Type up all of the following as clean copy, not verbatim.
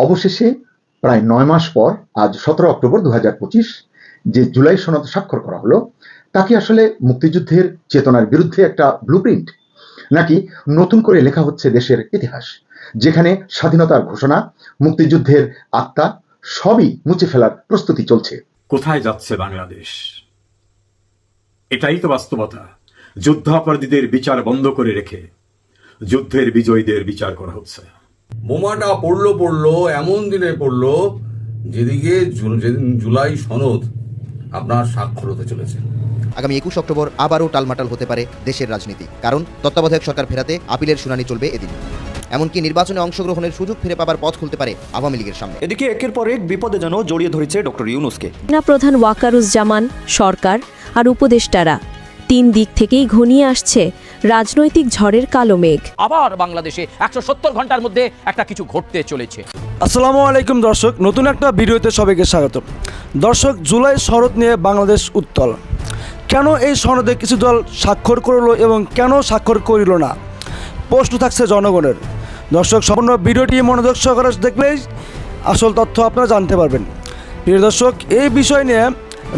অবশেষে প্রায় ৯ মাস পর আজ ১৭ অক্টোবর ২০২৫ যে জুলাই সনদ স্বাক্ষর করা হলো তা কি আসলে মুক্তিযুদ্ধের চেতনার বিরুদ্ধে একটা ব্লুপ্রিন্ট, নাকি নতুন করে লেখা হচ্ছে দেশের ইতিহাস, যেখানে স্বাধীনতার ঘোষণা, মুক্তিযুদ্ধের আত্মা সবই মুছে ফেলার প্রস্তুতি চলছে? কোথায় যাচ্ছে বাংলাদেশ? এটাই তো বাস্তবতা। যুদ্ধাপরাধীদের বিচার বন্ধ করে রেখে যুদ্ধের বিজয়ীদের বিচার করা হচ্ছে। বোমাটা পড়লো এমন দিনে পড়লো যেদিকে জুলাই সনদ আপনার স্বাক্ষর হতে চলেছে। আগামী ২১ অক্টোবর আবারও টালমাটাল হতে পারে দেশের রাজনীতি, কারণ তত্ত্বাবধায়ক সরকার ফেরাতে আপিলের শুনানি চলবে এদিন। এমনকি নির্বাচনে অংশগ্রহণের সুযোগ ফিরে পাবার পথ খুলতে পারে আওয়ামী লীগের সামনে। এদিকে একের পর এক বিপদে যেন জড়িয়ে ধরেছে ডক্টর ইউনূসকে। প্রধান ওয়াকারুজ্জামান, সরকার আর উপদেষ্টারা ৩ দিক থেকেই ঘনিয়ে আসছে রাজনৈতিক ঝড়ের কালো মেঘ। আবার বাংলাদেশে ১৭০ ঘন্টার মধ্যে একটা কিছু ঘটতে চলেছে। আসসালামু আলাইকুম দর্শক, নতুন একটা ভিডিওতে সবাইকে স্বাগত। দর্শক, জুলাই সনদ নিয়ে বাংলাদেশ উত্তাল। কেন এই সনদে কিছু দল স্বাক্ষর করলো এবং কেন স্বাক্ষর করিল না, প্রশ্ন থাকছে জনগণের। দর্শক, সম্পূর্ণ ভিডিওটি মনোযোগ সহকারে দেখলেই আসল তথ্য আপনারা জানতে পারবেন। প্রিয় দর্শক, এই বিষয় নিয়ে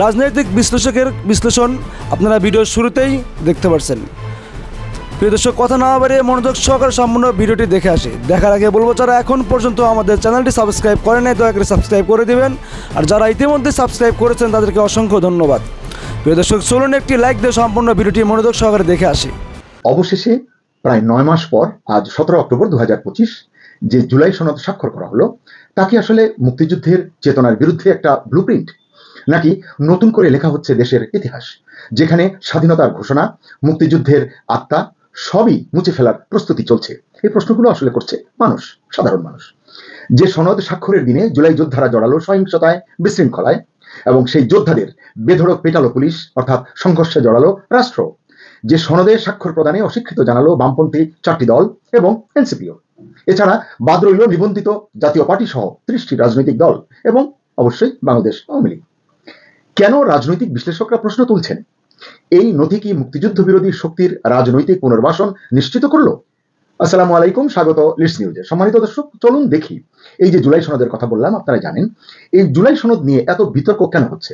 রাজনৈতিক বিশ্লেষকের বিশ্লেষণ আপনারা ভিডিওর শুরুতেই দেখতে পাচ্ছেন। প্রিয় দর্শক, কথা না বাড়িয়ে মনোযোগ সহকারে সম্পূর্ণ ভিডিওটি দেখে আসি। দেখার আগে বলবো, যারা এখন পর্যন্ত আমাদের চ্যানেলটি সাবস্ক্রাইব করেন নাই দয়া করে সাবস্ক্রাইব করে দেবেন, আর যারা ইতিমধ্যে সাবস্ক্রাইব করেছেন তাদেরকে অসংখ্য ধন্যবাদ। প্রিয় দর্শক, চলুন একটি লাইক দিয়ে সম্পূর্ণ ভিডিওটি মনোযোগ সহকারে দেখে আসি। অবশেষে প্রায় ৯ মাস পর আজ ১৭ অক্টোবর ২০২৫ যে জুলাই সনদ স্বাক্ষর করা হলো তা কি আসলে মুক্তিযুদ্ধের চেতনার বিরুদ্ধে একটা ব্লুপ্রিন্ট, নাকি নতুন করে লেখা হচ্ছে দেশের ইতিহাস, যেখানে স্বাধীনতার ঘোষণা, মুক্তিযুদ্ধের আত্মা সবই মুছে ফেলার প্রস্তুতি চলছে? এই প্রশ্নগুলো আসলে করছে মানুষ, সাধারণ মানুষ। যে সনদ স্বাক্ষরের দিনে জুলাই যোদ্ধারা জড়ালো সহিংসতায়, বিশৃঙ্খলায়, এবং সেই যোদ্ধাদের বেধড়ক পেটালো পুলিশ, অর্থাৎ সংঘর্ষে জড়ালো রাষ্ট্র। যে সনদে স্বাক্ষর প্রদানে অস্বীকৃত জানালো বামপন্থী 4টি দল এবং এনসিপিও। এছাড়া বাদ রইল নিবন্ধিত জাতীয় পার্টি সহ 30টি রাজনৈতিক দল এবং অবশ্যই বাংলাদেশ আওয়ামী লীগ। কেন রাজনৈতিক বিশ্লেষকরা প্রশ্ন তুলছেন, এই নথি কি মুক্তিযুদ্ধ বিরোধী শক্তির রাজনৈতিক পুনর্বাসন নিশ্চিত করলো? আসসালামু আলাইকুম, স্বাগত লিডস নিউজে। সম্মানিত দর্শক, চলুন দেখি এই যে জুলাই সনদের কথা বললাম, আপনারা জানেন এই জুলাই সনদ নিয়ে এত বিতর্ক কেন হচ্ছে।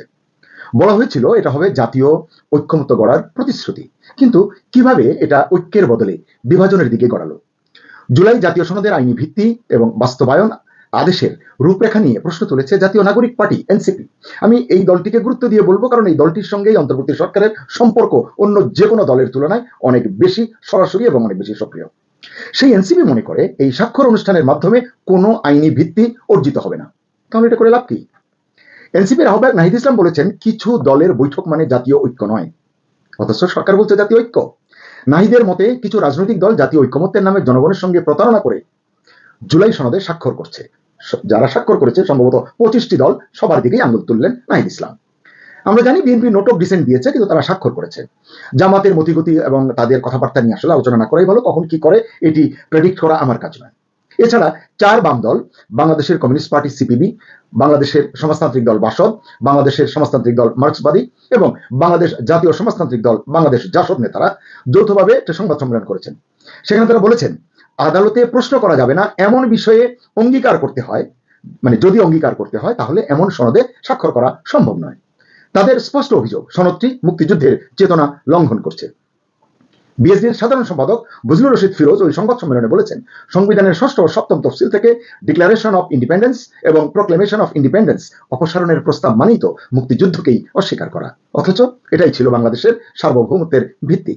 বলা হয়েছিল এটা হবে জাতীয় ঐক্যমত্য গড়ার প্রতিশ্রুতি, কিন্তু কিভাবে এটা ঐক্যের বদলে বিভাজনের দিকে গড়ালো? জুলাই জাতীয় সনদের আইনি ভিত্তি এবং বাস্তবায়ন আদেশের রূপরেখা নিয়ে প্রশ্ন তুলেছে জাতীয় নাগরিক পার্টি এনসিপি। আমি এই দলটিকে গুরুত্ব দিয়ে বলবো, কারণ এই দলটির সঙ্গেই অন্তর্বর্তী সরকারের সম্পর্ক অন্য যে কোনো দলের তুলনায় অনেক বেশি সরাসরি এবং অনেক বেশি সক্রিয়। সেই এনসিপি মনে করে এই স্বাক্ষর অনুষ্ঠানের মাধ্যমে কোনো আইনি ভিত্তি অর্জিত হবে না। তাহলে এটা করে লাভ কি? এনসিপির আহ্বায়ক নাহিদ ইসলাম বলেছেন, কিছু দলের বৈঠক মানে জাতীয় ঐক্য নয়, অথচ সরকার বলছে জাতীয় ঐক্য। নাহিদের মতে কিছু রাজনৈতিক দল জাতীয় ঐক্যমত্যের নামে জনগণের সঙ্গে প্রতারণা করে জুলাই সনদে স্বাক্ষর করছে। যারা স্বাক্ষর করেছে সম্ভবত 25টি দল, সবার দিকেই আঙুল তুললেন নাহিদ ইসলাম। আমরা জানি বিএনপি নোট অফ ডিসেন্ট দিয়েছে, কিন্তু তারা স্বাক্ষর করেছে। জামাতের মতিগতি এবং তাদের কথাবার্তা নিয়ে আসলে আলোচনা না করাই ভালো, কখন কি করে এটি প্রেডিক্ট করা আমার কাজ নয়। এছাড়া 4 বাম দল, বাংলাদেশের কমিউনিস্ট পার্টি সিপিবি, বাংলাদেশের সমাজতান্ত্রিক দল বাসদ, বাংলাদেশের সমাজতান্ত্রিক দল মার্ক্সবাদী এবং বাংলাদেশ জাতীয় সমাজতান্ত্রিক দল বাংলাদেশ জাসদ নেতারা যৌথভাবে একটা সংবাদ সম্মেলন করেছেন। সেখানে তারা বলেছেন, আদালতে প্রশ্ন করা যাবে না এমন বিষয়ে অঙ্গীকার করতে হয়, মানে যদি অঙ্গীকার করতে হয় তাহলে এমন সনদে স্বাক্ষর করা সম্ভব নয়। তাদের স্পষ্ট অভিযোগ, সনদটি মুক্তিযুদ্ধের চেতনা লঙ্ঘন করছে। বিএসডির সাধারণ সম্পাদক বজলুর রশিদ ফিরোজ ওই সংবাদ সম্মেলনে বলেছেন, সংবিধানের 6ষ্ঠ ও 7ম তফসিল থেকে ডিক্লারেশন অফ ইন্ডিপেন্ডেন্স এবং প্রোক্লেমেশন অফ ইন্ডিপেন্ডেন্স অপসারণের প্রস্তাব মানেই তো মুক্তিযুদ্ধকেই অস্বীকার করা, অথচ এটাই ছিল বাংলাদেশের সার্বভৌমত্বের ভিত্তি।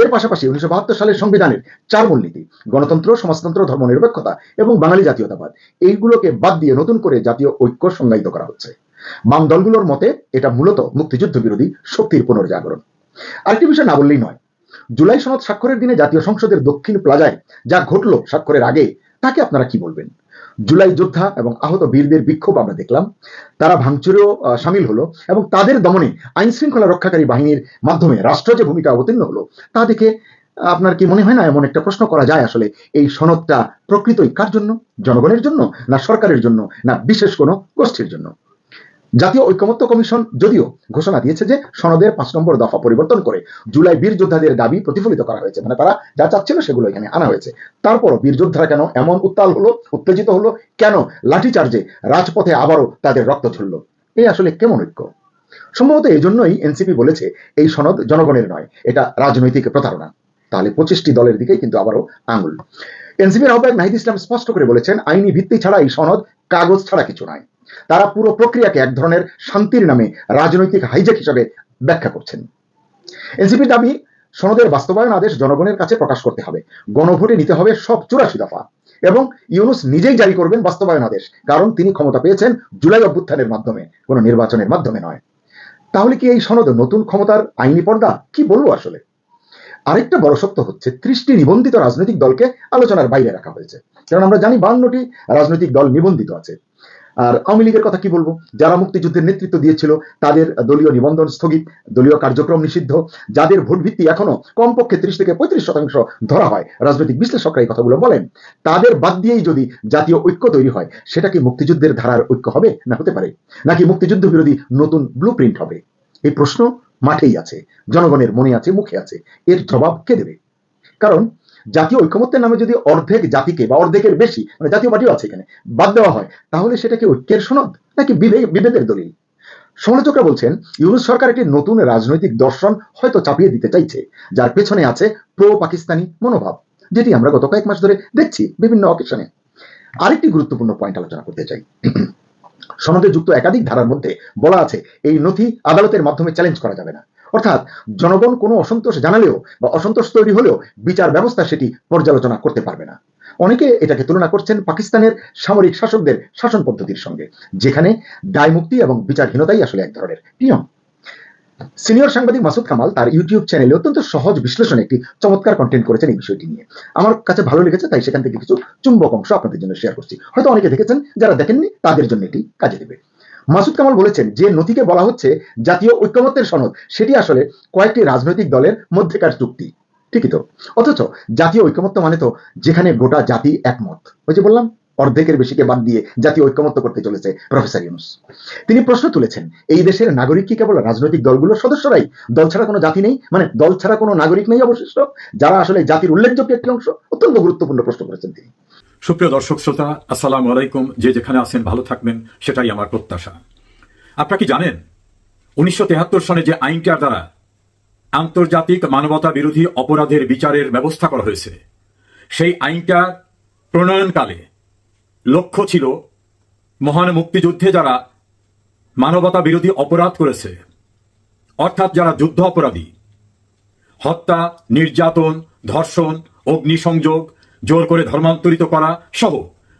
এর পাশাপাশি 1972 সালের সংবিধানের 4 মূলনীতি, গণতন্ত্র, সমাজতন্ত্র, ধর্মনিরপেক্ষতা এবং বাঙালি জাতীয়তাবাদ, এইগুলোকে বাদ দিয়ে নতুন করে জাতীয় ঐক্য সংজ্ঞায়িত করা হচ্ছে। বাম দলগুলোর মতে এটা মূলত মুক্তিযুদ্ধ বিরোধী শক্তির পুনর্জাগরণ। আরেকটি বিষয় না বললেই নয়, জুলাই সনদ স্বাক্ষরের দিনে জাতীয় সংসদের দক্ষিণ প্লাজায় যা ঘটলো স্বাক্ষরের আগে, তাকে আপনারা কি বলবেন? জুলাই যোদ্ধা এবং আহত বীরদের বিক্ষোভ আমরা দেখলাম, তারা ভাঙচুরেও সামিল হলো এবং তাদের দমনে আইন শৃঙ্খলা রক্ষাকারী বাহিনীর মাধ্যমে রাষ্ট্র যে ভূমিকা অবতীর্ণ হলো তা দেখে আপনার কি মনে হয় না এমন একটা প্রশ্ন করা যায়, আসলে এই সনদটা প্রকৃতই কার জন্য? জনগণের জন্য, না সরকারের জন্য, না বিশেষ কোনো গোষ্ঠীর জন্য? জাতীয় ঐকমত্য কমিশন যদিও ঘোষণা দিয়েছে যে সনদের 5 নম্বর দফা পরিবর্তন করে জুলাই বীর যোদ্ধাদের দাবি প্রতিফলিত করা হয়েছে, মানে তারা যা চাচ্ছিল সেগুলো এখানে আনা হয়েছে। তারপরও বীর যোদ্ধারা কেন এমন উত্তেজিত হলো, কেন লাঠিচার্জে রাজপথে আবারও তাদের রক্ত ঝরল? এই আসলে কেমন ঐক্য? সম্ভবত এই জন্যই এনসিপি বলেছে এই সনদ জনগণের নয়, এটা রাজনৈতিক প্রতারণা। তাহলে 25টি দলের দিকেই কিন্তু আবারও আঙুল। এনসিপির আহ্বায়ক নাহিদ ইসলাম স্পষ্ট করে বলেছেন, আইনি ভিত্তি ছাড়া এই সনদ কাগজ ছাড়া কিছু নয়। তারা পুরো প্রক্রিয়াকে এক ধরনের শান্তির নামে রাজনৈতিক হাইজ্যাক হিসেবে ব্যাখ্যা করছেন। এনসিপির দাবি, সনদের বাস্তবায়ন আদেশ জনগণের কাছে প্রকাশ করতে হবে, গণভোটে নিতে হবে সব 84 দফা, এবং ইউনূস নিজেই জারি করবেন বাস্তবায়ন আদেশ, কারণ তিনি ক্ষমতা পেয়েছেন জুলাই অভ্যুত্থানের মাধ্যমে, কোনো নির্বাচনের মাধ্যমে নয়। তাহলে কি এই সনদ নতুন ক্ষমতার আইনি পর্দা? কি বলবো আসলে। আরেকটা বড় সত্য হচ্ছে 30টি নিবন্ধিত রাজনৈতিক দলকে আলোচনার বাইরে রাখা হয়েছে, কারণ আমরা জানি 52টি রাজনৈতিক দল নিবন্ধিত আছে। আর আওয়ামী লীগের কথা কি বলবো, যারা মুক্তিযুদ্ধের নেতৃত্ব দিয়েছিল তাদের দলীয় নিবন্ধন স্থগিত, দলীয় কার্যক্রম নিষিদ্ধ, যাদের ভোট ভিত্তি এখনো কমপক্ষে 30 থেকে 35% ধরা হয়, রাজনৈতিক বিশ্লেষকরা এই কথাগুলো বলেন, তাদের বাদ দিয়েই যদি জাতীয় ঐক্য তৈরি হয়, সেটা কি মুক্তিযুদ্ধের ধারার ঐক্য হবে? না হতে পারে, নাকি মুক্তিযুদ্ধ বিরোধী নতুন ব্লুপ্রিন্ট হবে? এই প্রশ্ন মাঠেই আছে, জনগণের মনে আছে, মুখে আছে। এর জবাব কে দেবে? কারণ জাতীয় ঐক্যমত্যের নামে যদি অর্ধেক জাতিকে বা অর্ধেকের বেশি, মানে জাতীয় পার্টিও আছে এখানে, বাদ দেওয়া হয়, তাহলে সেটা কি ঐক্যের সনদ নাকি বিভেদের দলিল? সমালোচকরা বলছেন, ইউনূস সরকার একটি নতুন রাজনৈতিক দর্শন হয়তো চাপিয়ে দিতে চাইছে, যার পেছনে আছে প্রো পাকিস্তানি মনোভাব, যেটি আমরা গত কয়েক মাস ধরে দেখছি বিভিন্ন অকেশনে। আরেকটি গুরুত্বপূর্ণ পয়েন্ট আলোচনা করতে চাই। সনদে যুক্ত একাধিক ধারার মধ্যে বলা আছে এই নথি আদালতের মাধ্যমে চ্যালেঞ্জ করা যাবে না, অর্থাৎ জনগণ কোনো অসন্তোষ জানালেও বা অসন্তোষ তৈরি হলেও বিচার ব্যবস্থা সেটি পর্যালোচনা করতে পারবে না। অনেকে এটাকে তুলনা করছেন পাকিস্তানের সামরিক শাসকদের শাসন পদ্ধতির সঙ্গে, যেখানে দায়মুক্তি এবং বিচারহীনতাই আসলে এক ধরনের নিয়ম। সিনিয়র সাংবাদিক মাসুদ কামাল তার ইউটিউব চ্যানেলে অত্যন্ত সহজ বিশ্লেষণে একটি চমৎকার কন্টেন্ট করেছেন এই বিষয়টি নিয়ে। আমার কাছে ভালো লেগেছে, তাই সেখান থেকে কিছু চুম্বক অংশ আপনাদের জন্য শেয়ার করছি। হয়তো অনেকে দেখেছেন, যারা দেখেননি তাদের জন্য এটি কাজে দেবে। মাসুদ কামাল বলেছেন, যে নথিকে বলা হচ্ছে জাতীয় ঐক্যমত্যের সনদ, সেটি আসলে কয়েকটি রাজনৈতিক দলের মধ্যেকার চুক্তি। ঠিকই তো, অথচ জাতীয় ঐক্যমত্য মানে তো যেখানে গোটা জাতি একমত। ওই যে বললাম, অর্ধেকের বেশিকে বাদ দিয়ে জাতীয় ঐক্যমত্য করতে চলেছে প্রফেসর ইউনূস। তিনি প্রশ্ন তুলেছেন, এই দেশের নাগরিক কি কেবল রাজনৈতিক দলগুলোর সদস্যরাই? দল ছাড়া কোনো জাতি নেই, মানে দল ছাড়া কোনো নাগরিক নেই অবশিষ্ট, যারা আসলে জাতির উল্লেখযোগ্য একটি অংশ? অত্যন্ত গুরুত্বপূর্ণ প্রশ্ন করেছেন তিনি। সুপ্রিয় দর্শক শ্রোতা, আসসালামু আলাইকুম। যে যেখানে আছেন ভালো থাকবেন, সেটাই আমার প্রত্যাশা। আপনারা কি জানেন 1973 সনে যে আইনটার দ্বারা আন্তর্জাতিক মানবতা বিরোধী অপরাধের বিচারের ব্যবস্থা করা হয়েছে, সেই আইনটা প্রণয়নকালে লক্ষ্য ছিল মহান মুক্তিযুদ্ধে যারা মানবতা বিরোধী অপরাধ করেছে, অর্থাৎ যারা যুদ্ধ অপরাধী, হত্যা, নির্যাতন, ধর্ষণ, অগ্নিসংযোগ, জোর করে ধর্মান্তরিত করা সহ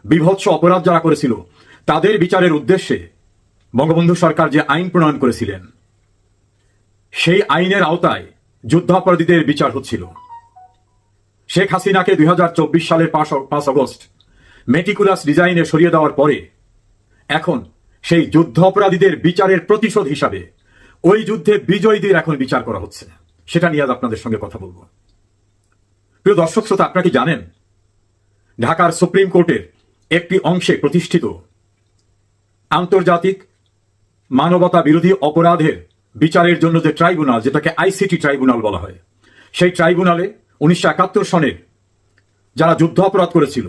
বিভৎস অপরাধ যারা করেছিল, তাদের বিচারের উদ্দেশ্যে বঙ্গবন্ধু সরকার যে আইন প্রণয়ন করেছিলেন, সেই আইনের আওতায় যুদ্ধাপরাধীদের বিচার হচ্ছিল। শেখ হাসিনাকে 2024 সালের 5 আগস্ট মেটিকুলাস ডিজাইনে সরিয়ে দেওয়ার পরে এখন সেই যুদ্ধ অপরাধীদের বিচারের প্রতিশোধ হিসাবে ওই যুদ্ধে বিজয়ীদের এখন বিচার করা হচ্ছে। সেটা নিয়ে আজ আপনাদের সঙ্গে কথা বলবো। প্রিয় দর্শক শ্রোতা, আপনারা কি জানেন ঢাকার সুপ্রিম কোর্টের একটি অংশে প্রতিষ্ঠিত আন্তর্জাতিক মানবতা বিরোধী অপরাধের বিচারের জন্য যে ট্রাইব্যুনাল, যেটাকে আইসিটি ট্রাইব্যুনাল বলা হয়, সেই ট্রাইব্যুনালে 1971 সনের যারা যুদ্ধ অপরাধ করেছিল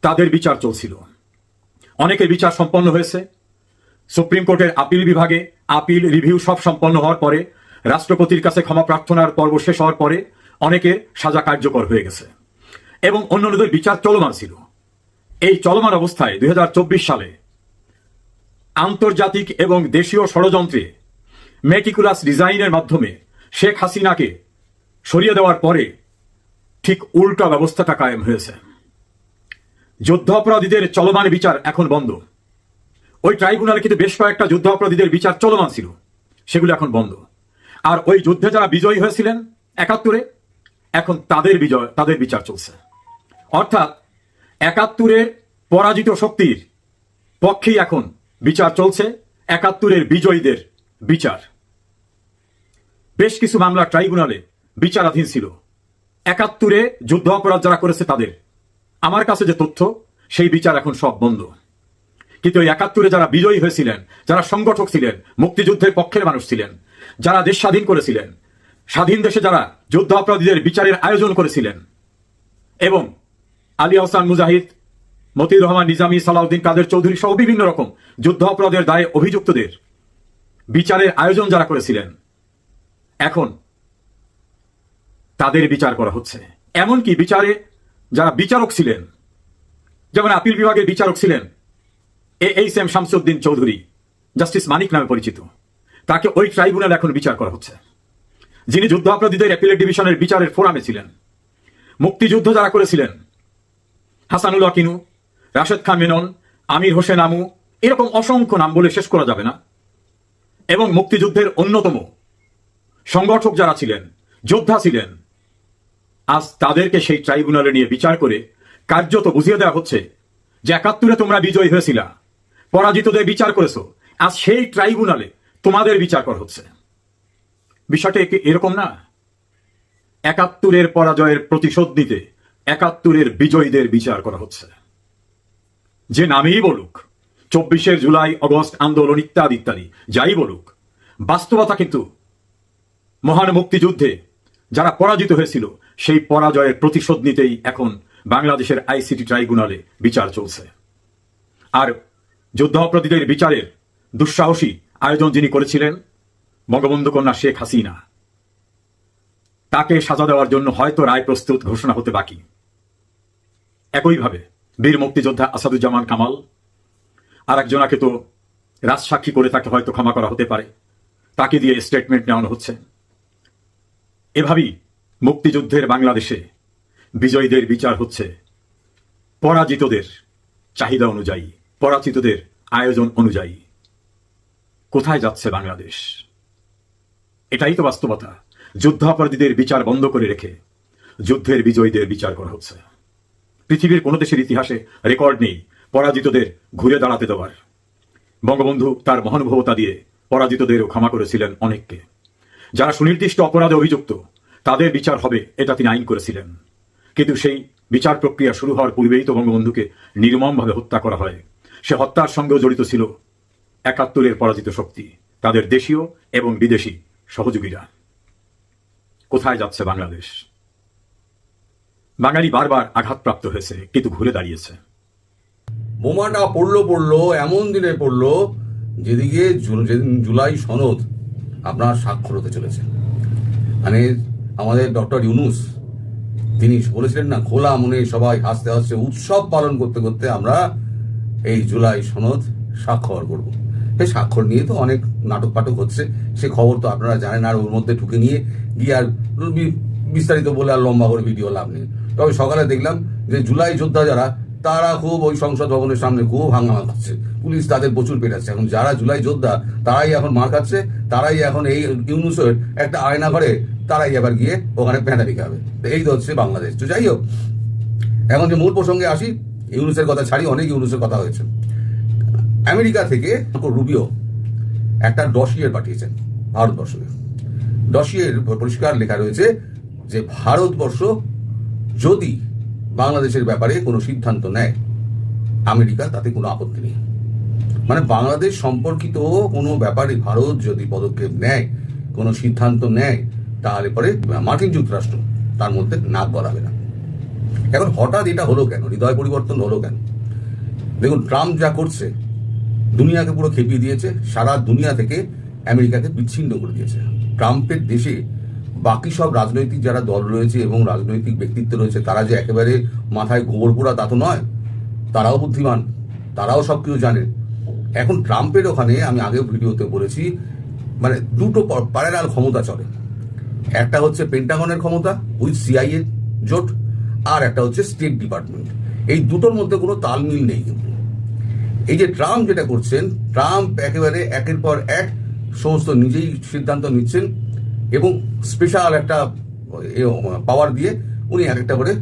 তাদের বিচার চলছিল। অনেকের বিচার সম্পন্ন হয়েছে। সুপ্রিম কোর্টের আপিল বিভাগে আপিল রিভিউ সব সম্পন্ন হওয়ার পরে, রাষ্ট্রপতির কাছে ক্ষমা প্রার্থনার পর্ব শেষ হওয়ার পরে অনেকের সাজা কার্যকর হয়ে গেছে এবং অন্যান্যদের বিচার চলমান ছিল। এই চলমান অবস্থায় 2024 সালে আন্তর্জাতিক এবং দেশীয় ষড়যন্ত্রে মেটিকুলাস ডিজাইনের মাধ্যমে শেখ হাসিনাকে সরিয়ে দেওয়ার পরে ঠিক উল্টা ব্যবস্থাটা কায়েম হয়েছে। যুদ্ধ অপরাধীদের চলমান বিচার এখন বন্ধ। ওই ট্রাইব্যুনালে কিন্তু বেশ কয়েকটা যুদ্ধ অপরাধীদের বিচার চলমান ছিল, সেগুলো এখন বন্ধ। আর ওই যুদ্ধে যারা বিজয়ী হয়েছিলেন 71-এ, এখন তাদের বিচার চলছে। অর্থাৎ 71-এর পরাজিত শক্তির পক্ষেই এখন বিচার চলছে, 71-এর বিজয়ীদের বিচার। বেশ কিছু মামলা ট্রাইব্যুনালে বিচারাধীন ছিল 71-এ যুদ্ধ অপরাধ যারা করেছে তাদের। আমার কাছে যে তথ্য, সেই বিচার এখন সব বন্ধ। কিন্তু এই ৭১-এ যারা বিজয়ী হয়েছিলেন, যারা সংগঠক ছিলেন, মুক্তিযুদ্ধের পক্ষের মানুষ ছিলেন, যারা দেশ স্বাধীন করেছিলেন, স্বাধীন দেশে যারা যুদ্ধাপরাধীদের বিচারের আয়োজন করেছিলেন, এবং আলী আহসান মুজাহিদ, মতিউর রহমান নিজামী, সালাউদ্দিন কাদের চৌধুরী সহ বিভিন্ন রকম যুদ্ধ অপরাধের দায়ে অভিযুক্তদের বিচারের আয়োজন যারা করেছিলেন, এখন তাদের বিচার করা হচ্ছে। এমনকি বিচারে যারা বিচারক ছিলেন, যেমন আপিল বিভাগের বিচারক ছিলেন এইচ.এম. শামসুদ্দিন চৌধুরী, জাস্টিস মানিক নামে পরিচিত, তাকে ওই ট্রাইব্যুনাল এখন বিচার করা হচ্ছে, যিনি যুদ্ধাপরাধীদের অ্যাপিলেট ডিভিশনের বিচারের ফোরামে ছিলেন। মুক্তিযুদ্ধ যারা করেছিলেন, হাসানুল্লাহ কিনু, রাশেদ খান মেনন, আমির হোসেন আমু, এরকম অসংখ্য নাম বলে শেষ করা যাবে না, এবং মুক্তিযুদ্ধের অন্যতম সংগঠক যারা ছিলেন, যোদ্ধা ছিলেন, আজ তাদেরকে সেই ট্রাইব্যুনালে নিয়ে বিচার করে কার্যত বুঝিয়ে দেওয়া হচ্ছে যে ৭১-এ তোমরা বিজয়ী হয়েছিলা, পরাজিতদের বিচার করেছো, আজ সেই ট্রাইব্যুনালে তোমাদের বিচার করা হচ্ছে। বিষয়টা এরকম না। ৭১-এর পরাজয়ের প্রতিশোধ নিতে ৭১-এর বিজয়ীদের বিচার করা হচ্ছে। যে নামেই বলুক, ২৪শে জুলাই, অগস্ট আন্দোলন ইত্যাদি ইত্যাদি যাই বলুক, বাস্তবতা কিন্তু মহান মুক্তিযুদ্ধে যারা পরাজিত হয়েছিল সেই পরাজয়ের প্রতিশোধ নিতেই এখন বাংলাদেশের আইসিটি ট্রাইব্যুনালে বিচার চলছে। আর যুদ্ধাপরাধীদের বিচারের দুঃসাহসী আয়োজন যিনি করেছিলেন, বঙ্গবন্ধু কন্যা শেখ হাসিনা, তাকে সাজা দেওয়ার জন্য হয়তো রায় প্রস্তুত ঘোষণা হতে বাকি। একইভাবে বীর মুক্তিযোদ্ধা আসাদুজ্জামান কামাল, আর একজনাকে তো রাজসাক্ষী করে তাকে হয়তো ক্ষমা করা হতে পারে, তাকে দিয়ে স্টেটমেন্ট নেওয়ানো হচ্ছে। এভাবেই মুক্তিযুদ্ধের বাংলাদেশে বিজয়ীদের বিচার হচ্ছে পরাজিতদের চাহিদা অনুযায়ী, পরাজিতদের আয়োজন অনুযায়ী। কোথায় যাচ্ছে বাংলাদেশ? এটাই তো বাস্তবতা। যুদ্ধাপরাধীদের বিচার বন্ধ করে রেখে যুদ্ধের বিজয়ীদের বিচার করা হচ্ছে। পৃথিবীর কোনো দেশের ইতিহাসে রেকর্ড নেই পরাজিতদের ঘুরে দাঁড়াতে দেওয়ার। বঙ্গবন্ধু তার মহানুভবতা দিয়ে পরাজিতদেরও ক্ষমা করেছিলেন অনেককে। যারা সুনির্দিষ্ট অপরাধে অভিযুক্ত তাদের বিচার হবে, এটা তিনি আইন করেছিলেন। কিন্তু সেই বিচার প্রক্রিয়া শুরু হওয়ার পূর্বেই তো বঙ্গবন্ধুকে নির্মমভাবে হত্যা করা হয়। সে হত্যার সঙ্গেও জড়িত ছিল ৭১-এর পরাজিত শক্তি, তাদের দেশীয় এবং বিদেশি সহযোগীরা। কোথায় যাচ্ছে বাংলাদেশ? বাঙালি বারবার আঘাতপ্রাপ্ত হয়েছে, কিন্তু ঘুরে দাঁড়িয়েছে। বোমাটা পড়লো এমন দিনে পড়লো যেদিকে যেদিন জুলাই সনদ আপনার স্বাক্ষর হতে চলেছে। মানে আমাদের ডক্টর ইউনূস তিনি বলেছিলেন না, খোলা মনে সবাই হাসতে হাসতে উৎসব পালন করতে করতে আমরা এই জুলাই সনদ স্বাক্ষর করব। এই স্বাক্ষর নিয়ে তো অনেক নাটক পাটক হচ্ছে, সে খবর তো আপনারা জানেন। আর ওর মধ্যে ঢুকে নিয়ে গিয়ে আর বিস্তারিত বলে আর লম্বা করে ভিডিও লাভ নেই। তবে সকালে দেখলাম যে জুলাই যোদ্ধা যারা, তারা খুব ওই সংসদ ভবনের সামনে খুব হাঙ্গামা করছে, পুলিশ তাদের প্রচুর পেটাচ্ছে। এখন যারা জুলাই যোদ্ধা তারাই এখন মার খাচ্ছে, তারাই এখন এই ইউনূসের একটা আয়না ঘরে তারাই এবার গিয়ে ওখানে প্যাঁদারি খাবে। এই তো হচ্ছে বাংলাদেশ। তো যাই হোক, এখন যে মূল প্রসঙ্গে আসি, ইউনূসের কথা ছাড়ি, অনেক ইউনূসের কথা হয়েছে। আমেরিকা থেকে রুবিও একটা ডসিয়ে পাঠিয়েছেন ভারতবর্ষকে। ডসিয়ের পরিষ্কার লেখা রয়েছে যে ভারতবর্ষ যদি বাংলাদেশের ব্যাপারে কোনো সিদ্ধান্ত নেয়, আমেরিকা তাতে কোনো আপত্তি নেই। মানে বাংলাদেশ সম্পর্কিত কোনো ব্যাপারে ভারত যদি পদক্ষেপ নেয়, কোনো সিদ্ধান্ত নেয়, তাহলে পরে মার্কিন যুক্তরাষ্ট্র তার মধ্যে নাক গলাবে না। এখন হঠাৎ এটা হলো কেন? হৃদয় পরিবর্তন হলো কেন? দেখুন, ট্রাম্প যা করছে দুনিয়াকে পুরো খেপিয়ে দিয়েছে, সারা দুনিয়া থেকে আমেরিকাকে বিচ্ছিন্ন করে দিয়েছে। ট্রাম্পের দেশে বাকি সব রাজনৈতিক যারা দল রয়েছে এবং রাজনৈতিক ব্যক্তিত্ব রয়েছে, তারা যে একেবারে মাথায় গোবর পোড়া তা তো নয়, তারাও বুদ্ধিমান, তারাও সব কিছু জানে। এখন ট্রাম্পের ওখানে আমি আগেও ভিডিওতে বলেছি, মানে দুটো প্যারালাল ক্ষমতা চলে। একটা হচ্ছে পেন্টাগনের ক্ষমতা উইথ সিআইএ জোট, আর একটা হচ্ছে স্টেট ডিপার্টমেন্ট। এই দুটোর মধ্যে কোনো তালমিল নেই। কিন্তু এই যে ট্রাম্প যেটা করছেন, ট্রাম্প একেবারে একের পর এক সমস্ত নিজেই সিদ্ধান্ত নিচ্ছেন এবং স্পেশাল একটা পাওয়ার দিয়ে উনি এক একটা করে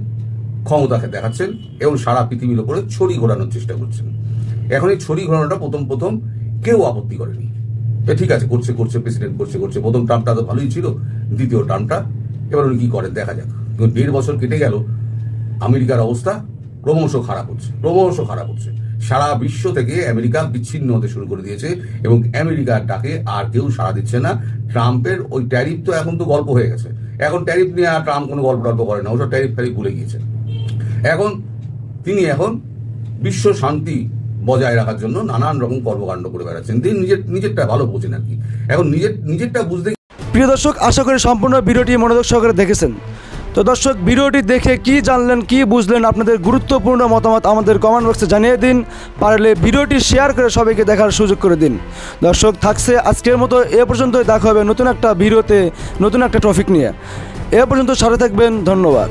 ক্ষমতাকে দেখাচ্ছেন এবং সারা পৃথিবীর ওপরে ছড়ি ঘোরানোর চেষ্টা করছেন। এখন এই ছড়ি ঘোরানোটা প্রথম কেউ আপত্তি করেনি, ঠিক আছে করছে প্রেসিডেন্ট করছে। প্রথম টার্মটা তো ভালোই ছিল, দ্বিতীয় টার্মটা এবার উনি কি করেন দেখা যাক। 1.5 বছর কেটে গেল, আমেরিকার অবস্থা ক্রমশ খারাপ হচ্ছে। সারা বিশ্ব থেকে আমেরিকা বিচ্ছিন্ন হতে শুরু করে দিয়েছে এবং আমেরিকার ডাকে আর কেউ সাড়া দিচ্ছে না। ট্রাম্পের ওই ট্যারিফ তো এখন তো গল্প হয়ে গেছে, এখন ট্যারিফ নিয়ে আর ট্রাম্প কোনো গল্প টল্প করে না, ওসব ট্যারিফ ভুলে গিয়েছে। তিনি এখন বিশ্ব শান্তি বজায় রাখার জন্য নানান রকম কর্মকাণ্ড করে বেড়াচ্ছেন। তিনি নিজেরটা ভালো বোঝেন আর কি, এখন নিজেরটা বুঝতে। প্রিয় দর্শক, আশা করি সম্পূর্ণ ভিডিওটি মনোযোগ সহকারে দেখেছেন। তো দর্শক, ভিডিওটি দেখে কি জানলেন, কি বুঝলেন, আপনাদের গুরুত্বপূর্ণ মতামত আমাদের কমেন্ট বক্সে জানিয়ে দিন। পারলে ভিডিওটি শেয়ার করে সবাইকে দেখার সুযোগ করে দিন। দর্শক, থাকছে আজকের মতো এ পর্যন্তই। দেখা হবে নতুন একটা ভিডিওতে নতুন একটা টপিক নিয়ে। এ পর্যন্ত সাথে থাকবেন, ধন্যবাদ।